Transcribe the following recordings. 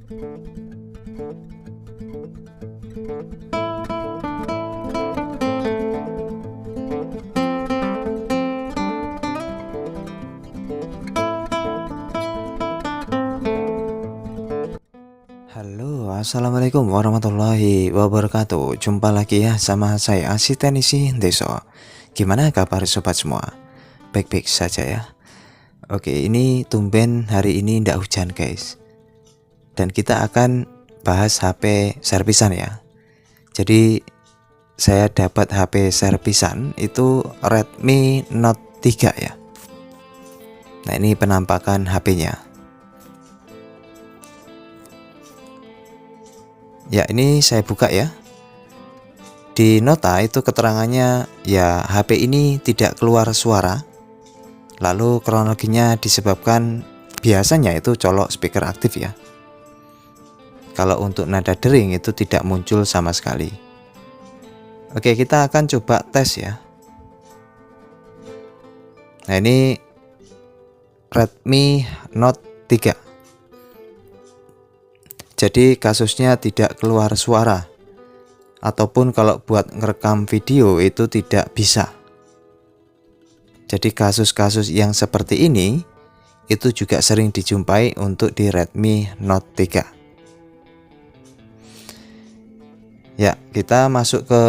Halo, assalamualaikum warahmatullahi wabarakatuh. Jumpa lagi ya sama saya Asisten Isi Deso. Gimana kabar sobat semua? Baik-baik saja ya. Oke, ini tumben hari ini ndak hujan guys. Dan kita akan bahas HP servisan ya. Jadi saya dapat HP servisan itu Redmi Note 3 ya. Nah, ini penampakan HP-nya. Ya, ini saya buka ya. Di nota itu keterangannya ya HP ini tidak keluar suara. Lalu kronologinya disebabkan biasanya itu colok speaker aktif ya. Kalau untuk nada dering itu tidak muncul sama sekali. Oke, kita akan coba tes ya. Nah, ini Redmi Note 3. Jadi kasusnya tidak keluar suara. Ataupun kalau buat ngerekam video itu tidak bisa. Jadi kasus-kasus yang seperti ini itu juga sering dijumpai untuk di Redmi Note 3. Ya, kita masuk ke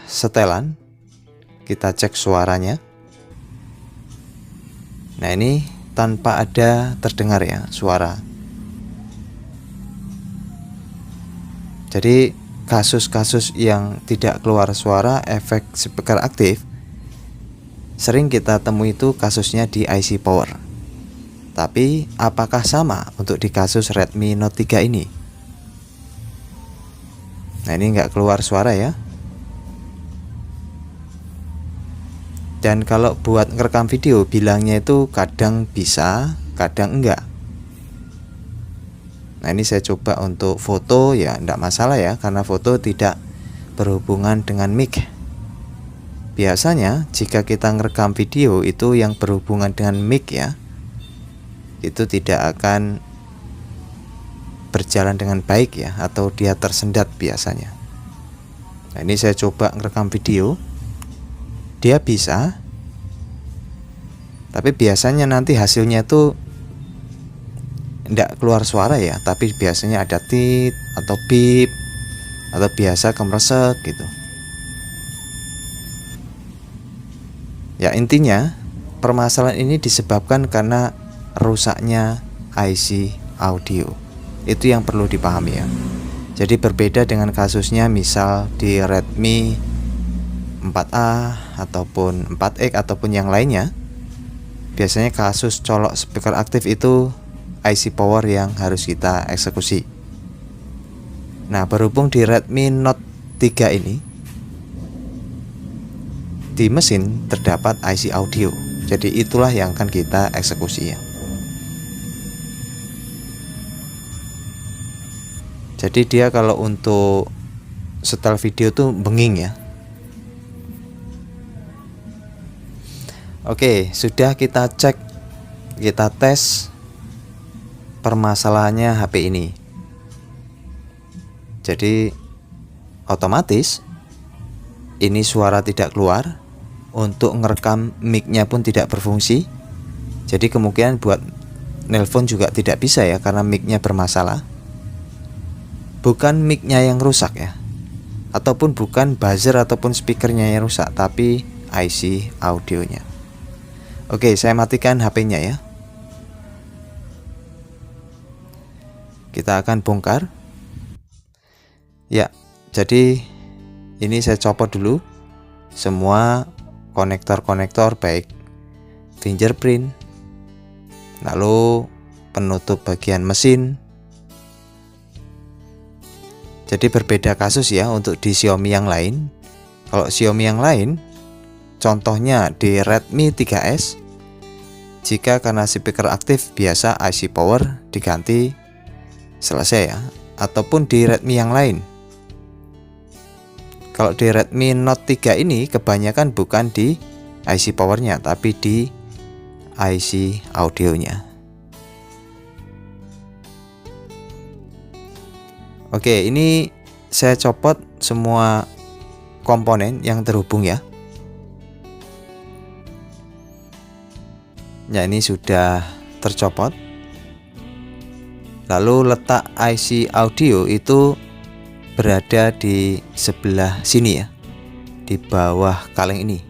setelan. Kita cek suaranya. Nah, ini tanpa ada terdengar ya suara. Jadi kasus-kasus yang tidak keluar suara efek speaker aktif sering kita temui itu kasusnya di IC power. Tapi apakah sama untuk di kasus Redmi Note 3 ini? Nah, ini nggak keluar suara ya. Dan kalau buat ngerekam video bilangnya itu kadang bisa, kadang enggak. Nah, ini saya coba untuk foto ya enggak masalah ya, karena foto tidak berhubungan dengan mic. Biasanya jika kita ngerekam video itu yang berhubungan dengan mic ya, itu tidak akan berjalan dengan baik ya, atau dia tersendat biasanya. Nah, ini saya coba ngerekam video. Dia bisa. Tapi biasanya nanti hasilnya itu enggak keluar suara ya, tapi biasanya ada tit atau bip atau biasa kemresek gitu. Ya, intinya permasalahan ini disebabkan karena rusaknya IC audio. Itu yang perlu dipahami ya. Jadi berbeda dengan kasusnya misal di Redmi 4A ataupun 4X ataupun yang lainnya. Biasanya kasus colok speaker aktif itu IC power yang harus kita eksekusi. Nah, berhubung di Redmi Note 3 ini di mesin terdapat IC audio. Jadi itulah yang akan kita eksekusi ya. Jadi dia kalau untuk setel video tuh benging ya. Oke, sudah kita cek, kita tes permasalahannya HP ini. Jadi otomatis ini suara tidak keluar. Untuk ngerekam mic-nya pun tidak berfungsi. Jadi kemungkinan buat nelpon juga tidak bisa ya, karena mic-nya bermasalah. Bukan mic-nya yang rusak ya, ataupun bukan buzzer ataupun speakernya yang rusak, tapi IC audionya. Oke, saya matikan HP-nya ya. Kita akan bongkar. Ya, jadi ini saya copot dulu semua konektor-konektor, baik fingerprint, lalu penutup bagian mesin. Jadi berbeda kasus ya untuk di Xiaomi yang lain. Kalau Xiaomi yang lain, contohnya di Redmi 3S, jika karena speaker aktif biasa IC power diganti, selesai ya. Ataupun di Redmi yang lain. Kalau di Redmi Note 3 ini kebanyakan bukan di IC powernya, tapi di IC audionya. Oke, ini saya copot semua komponen yang terhubung ya. Ya, ini sudah tercopot. Lalu letak IC audio itu berada di sebelah sini ya, di bawah kaleng ini.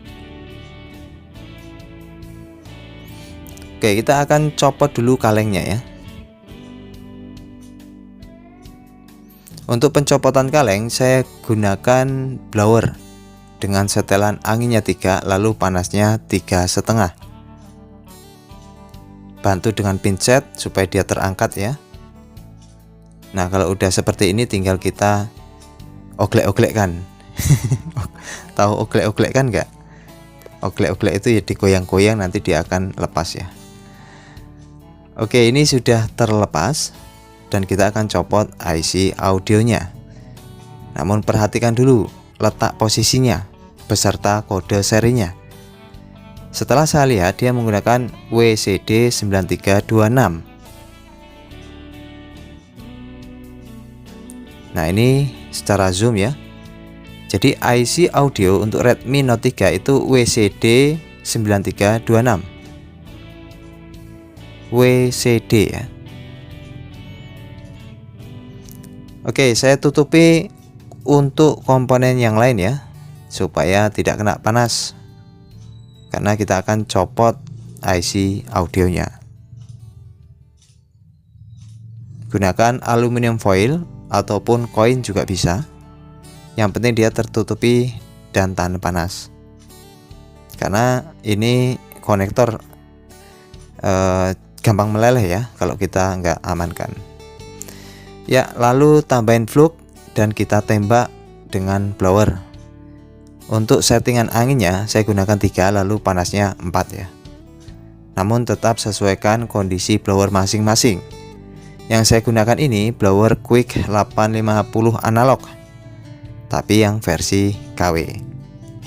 Oke, kita akan copot dulu kalengnya ya. Untuk pencopotan kaleng saya gunakan blower dengan setelan anginnya 3, lalu panasnya 3,5. Bantu dengan pincet supaya dia terangkat ya. Nah, kalau udah seperti ini tinggal kita oglek-oglekkan. Tahu oglek-oglek kan nggak? Oglek-oglek itu ya digoyang-goyang, nanti dia akan lepas ya. Oke, ini sudah terlepas dan kita akan copot IC audionya. Namun perhatikan dulu letak posisinya beserta kode serinya. Setelah saya lihat dia menggunakan WCD9326. Nah, ini secara zoom ya. Jadi IC audio untuk Redmi Note 3 itu WCD9326. WCD ya. Oke, saya tutupi untuk komponen yang lain ya, supaya tidak kena panas. Karena kita akan copot IC audionya. Gunakan aluminium foil ataupun koin juga bisa. Yang penting dia tertutupi dan tahan panas. Karena ini konektor gampang meleleh ya kalau kita nggak amankan. Ya, lalu tambahin flux dan kita tembak dengan blower. Untuk settingan anginnya saya gunakan 3, lalu panasnya 4 ya. Namun tetap sesuaikan kondisi blower masing-masing. Yang saya gunakan ini blower Quick 850 analog, tapi yang versi KW.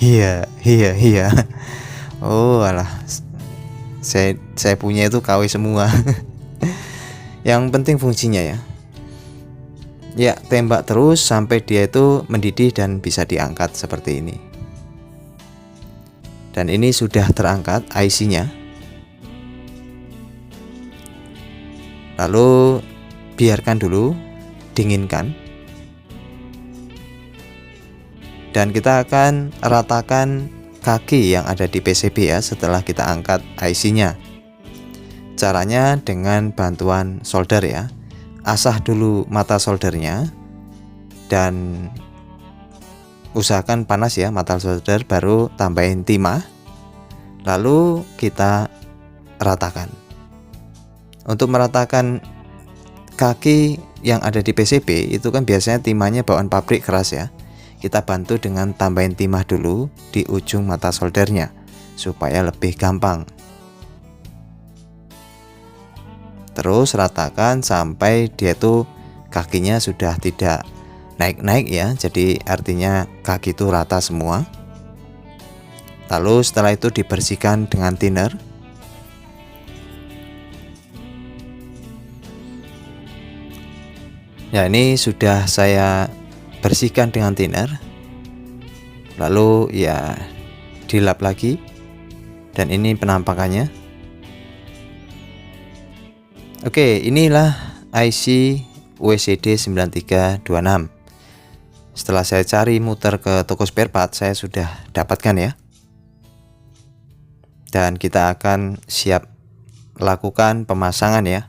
Iya. Oh alah, saya punya itu KW semua. Yang penting fungsinya ya. Ya, tembak terus sampai dia itu mendidih dan bisa diangkat seperti ini. Dan ini sudah terangkat IC-nya. Lalu biarkan dulu, dinginkan. Dan kita akan ratakan kaki yang ada di PCB ya setelah kita angkat IC-nya. Caranya dengan bantuan solder ya. Asah dulu mata soldernya dan usahakan panas ya mata solder, baru tambahin timah. Lalu kita ratakan. Untuk meratakan kaki yang ada di PCB itu kan biasanya timahnya bawaan pabrik keras ya. Kita bantu dengan tambahin timah dulu di ujung mata soldernya supaya lebih gampang. Terus ratakan sampai dia tuh kakinya sudah tidak naik-naik ya. Jadi artinya kaki itu rata semua. Lalu setelah itu dibersihkan dengan thinner. Ya, ini sudah saya bersihkan dengan thinner. Lalu ya dilap lagi. Dan ini penampakannya. Oke, inilah IC WCD9326. Setelah saya cari muter ke toko spare part, saya sudah dapatkan ya. Dan kita akan siap lakukan pemasangan ya.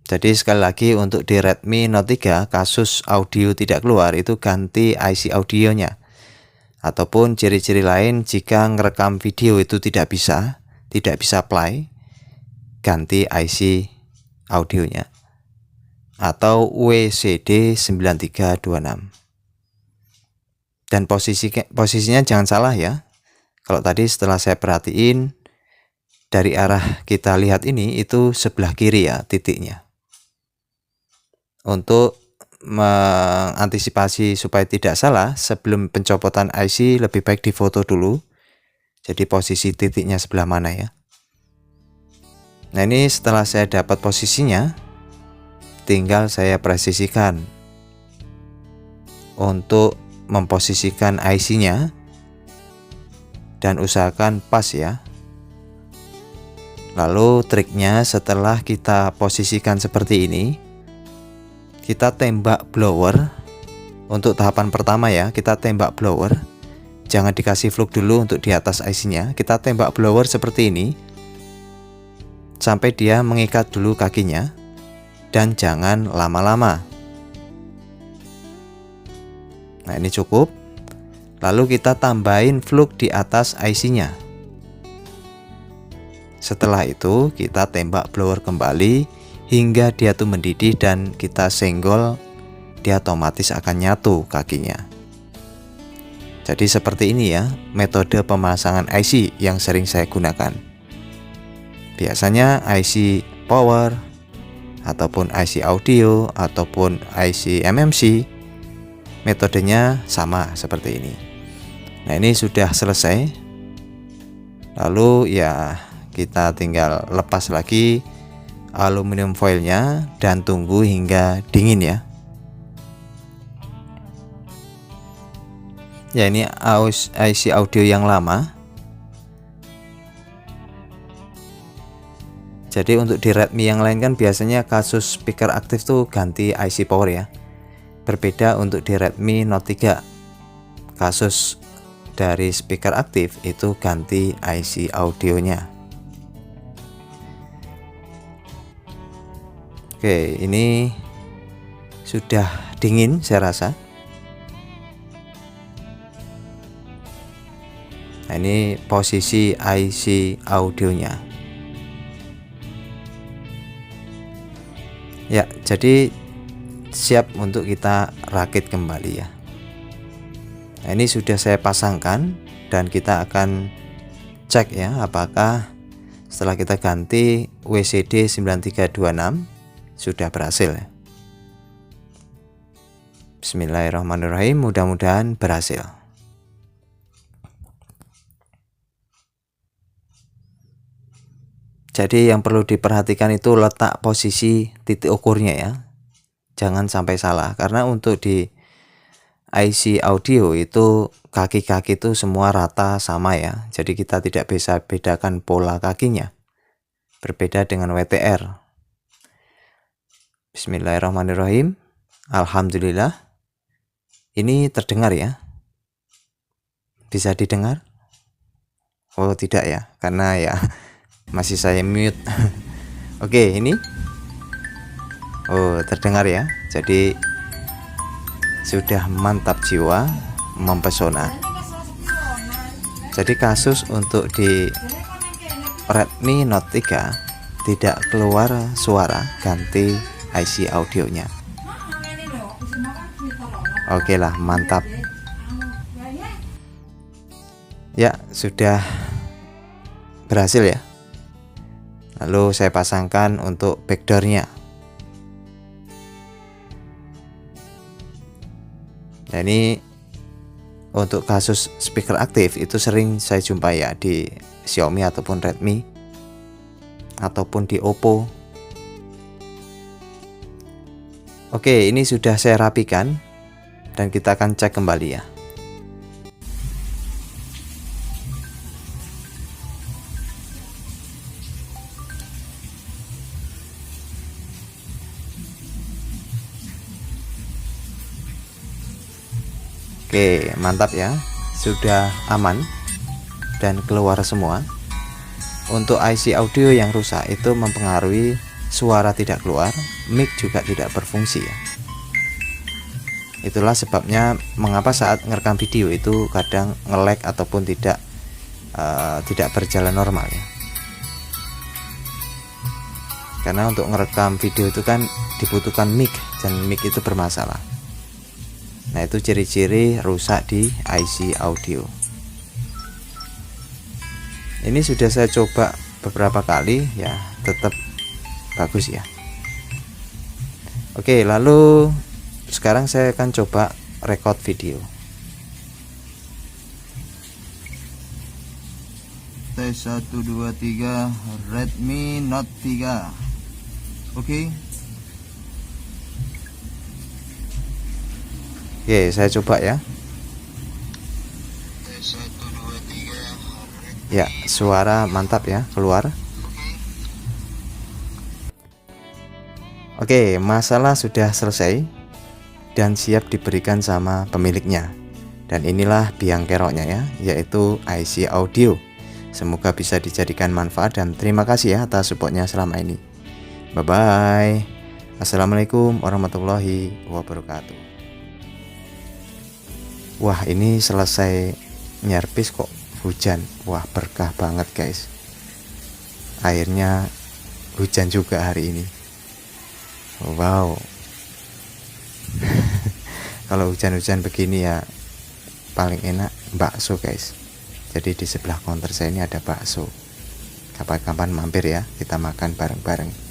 Jadi sekali lagi untuk di Redmi Note 3 kasus audio tidak keluar itu ganti IC audionya. Ataupun ciri-ciri lain jika ngerekam video itu tidak bisa play, ganti IC audionya. Atau WCD9326. Dan posisinya jangan salah ya. Kalau tadi setelah saya perhatiin dari arah kita lihat ini itu sebelah kiri ya titiknya. Untuk mengantisipasi supaya tidak salah, sebelum pencopotan IC lebih baik difoto dulu. Jadi posisi titiknya sebelah mana ya. Nah, ini setelah saya dapat posisinya, tinggal saya presisikan untuk memposisikan IC-nya, dan usahakan pas ya. Lalu triknya, setelah kita posisikan seperti ini, kita tembak blower. Untuk tahapan pertama ya, kita tembak blower. Jangan dikasih fluk dulu untuk di atas IC-nya. Kita tembak blower seperti ini sampai dia mengikat dulu kakinya, dan jangan lama-lama. Nah, ini cukup. Lalu kita tambahin fluk di atas IC-nya. Setelah itu kita tembak blower kembali hingga dia tuh mendidih dan kita senggol, dia otomatis akan nyatu kakinya. Jadi seperti ini ya metode pemasangan IC yang sering saya gunakan. Biasanya IC power ataupun IC audio ataupun IC MMC, metodenya sama seperti ini. Nah, ini sudah selesai. Lalu ya kita tinggal lepas lagi aluminium foilnya dan tunggu hingga dingin ya. Ya, ini IC audio yang lama. Jadi untuk di Redmi yang lain kan biasanya kasus speaker aktif tuh ganti IC power ya. Berbeda untuk di Redmi Note 3, kasus dari speaker aktif itu ganti IC audionya. Oke, ini sudah dingin saya rasa. Nah, ini posisi IC audionya. Ya, jadi siap untuk kita rakit kembali ya. Nah, ini sudah saya pasangkan dan kita akan cek ya apakah setelah kita ganti WCD 9326 sudah berhasil ya. Bismillahirrahmanirrahim, mudah-mudahan berhasil. Jadi yang perlu diperhatikan itu letak posisi titik ukurnya ya. Jangan sampai salah, karena untuk di IC audio itu kaki-kaki itu semua rata sama ya. Jadi kita tidak bisa bedakan pola kakinya. Berbeda dengan WTR. Bismillahirrahmanirrahim. Alhamdulillah. Ini terdengar ya. Bisa didengar? Oh, tidak ya, karena ya masih saya mute. Oke, ini. Oh, terdengar ya. Jadi sudah mantap jiwa, mempesona. Jadi kasus untuk di Redmi Note 3 tidak keluar suara ganti IC audionya. Oke lah, mantap. Ya, sudah berhasil ya. Lalu saya pasangkan untuk backdoornya. Nah, ini untuk kasus speaker aktif itu sering saya jumpai ya di Xiaomi ataupun Redmi ataupun di Oppo. Oke, ini sudah saya rapikan dan kita akan cek kembali ya. Oke, mantap ya. Sudah aman dan keluar semua. Untuk IC audio yang rusak itu mempengaruhi suara tidak keluar, mic juga tidak berfungsi ya. Itulah sebabnya mengapa saat ngerekam video itu kadang nge-lag ataupun tidak berjalan normal ya. Karena untuk ngerekam video itu kan dibutuhkan mic dan mic itu bermasalah. Nah, itu ciri-ciri rusak di IC audio. Ini sudah saya coba beberapa kali ya, tetap bagus ya. Oke, lalu sekarang saya akan coba record video. Tes 1 2 3 Redmi Note 3. Oke. Oke, saya coba ya. Ya, suara mantap ya, keluar. Oke, masalah sudah selesai dan siap diberikan sama pemiliknya. Dan inilah biang keroknya ya, yaitu IC audio. Semoga bisa dijadikan manfaat dan terima kasih ya atas supportnya selama ini. Bye bye. Assalamualaikum warahmatullahi wabarakatuh. Wah, ini selesai nyerpis kok hujan. Wah, berkah banget guys. Akhirnya hujan juga hari ini. Wow. Kalau hujan-hujan begini ya paling enak bakso guys. Jadi di sebelah counter saya ini ada bakso. Kapan-kapan mampir ya, kita makan bareng-bareng.